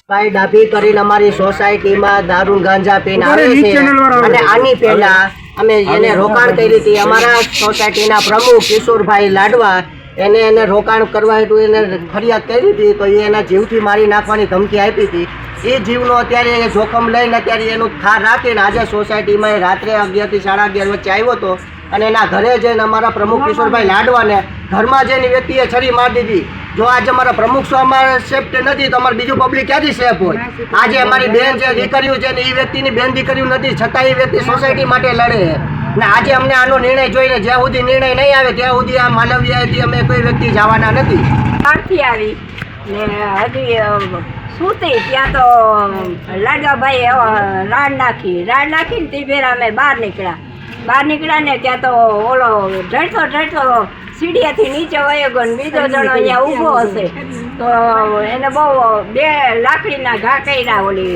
ભાઈ ડાભી કરીને અમારી સોસાયટીમાં દારૂ ગાંજા પીને આવે છે અને આની પહેલા અમે એને રોકાણ કરી હતી. અમારા સોસાયટીના પ્રમુખ કિશોરભાઈ લાડવા એને રોકાણ કરવા હતું, એને ફરિયાદ કરી હતી તો એના જીવથી મારી નાખવાની ધમકી આપી હતી. એ જીવનો અત્યારે જોખમ લઈને અત્યારે એનું થાર રાખીને આજે સોસાયટીમાં રાત્રે 11 થી 11:30 વચ્ચે આવ્યો હતો અને એના ઘરે જઈને અમારા પ્રમુખ કિશોરભાઈ લાડવાને ઘરમાં જઈને વ્યક્તિએ છરી મારી દીધી. જો આજે અમારા પ્રમુખ છો અમારે સેફ્ટ નથી તો અમારે બીજું પબ્લિક ક્યાંથી સેફ હોય? આજે અમારી બેન છે, દીકરીઓ છે ને એ વ્યક્તિની બેન દીકરીઓ નથી છતાં એ વ્યક્તિ સોસાયટી માટે લડે છે ને આજે અમને આનો નિર્ણય જોઈને જ્યાં સુધી નિર્ણય નહીં આવે ત્યાં સુધી આ માનવીયથી અમે કોઈ વ્યક્તિ જવાના નથી. બહારથી આવી ને હજી સૂતી ત્યાં તો લાડવાભાઈ રાડ નાખીને તે ફેર અમે બહાર નીકળ્યા ને ત્યાં તો ઓલો ઢળતો સીડીએથી નીચે વયો ગયો ને બીજો જણો અહીંયા ઊભો હશે તો એને બહુ 2 લાકડીના ઘા કર્યા. ઓલી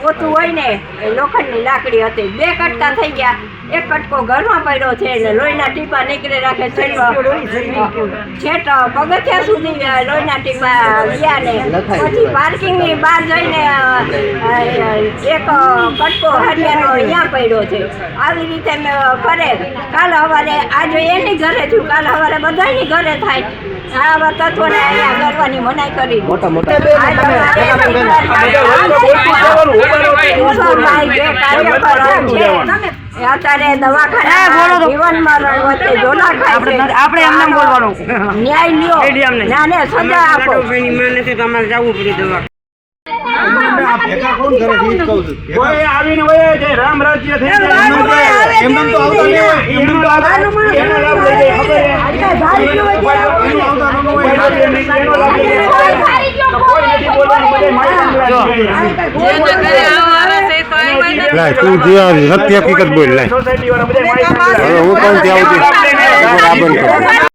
પોતું હોય ને એ લોખંડની લાકડી હતી, 2 કટકા થઈ ગયા. એક કટકો ઘરમાં પડ્યો છે ને લોહીના ટીપા નીકળી રાખે છેટ પગથિયા સુધી લોહીના ટીપા ગયા ને પછી પાર્કિંગની બહાર જઈને એક કટકો હરિયાનો અહીંયા પડ્યો છે. આવી રીતે મેં કરે કાલ સવારે આજે એની ઘરે છું, કાલ સવારે બધાની ઘરે થાય. આવા તત્વોને અહીંયા કરવાની મનાઈ કરી. અત્યારે દવાખાના જીવનમાં વચ્ચે જોલા ખાય છે. આપણે એમને બોલવાનું ન્યાય લ્યો નાને સજા આપો. તમારે જવું પડે દવા કોઈ આવીને હોય છે રામ રાજ્ય થઈ જાય એમ તો આવતા નહીં હોય એમ તો આવતા એનો લાભ લઈ જાય ખબર છે એનો આવતા ન હોય એનો લાભ લઈ જાય કોઈ નથી બોલવાનું બધે માહિતી લાય તું જે નથી હકીકત બોલ લાય હવે હું કોણ ત્યાં આવતી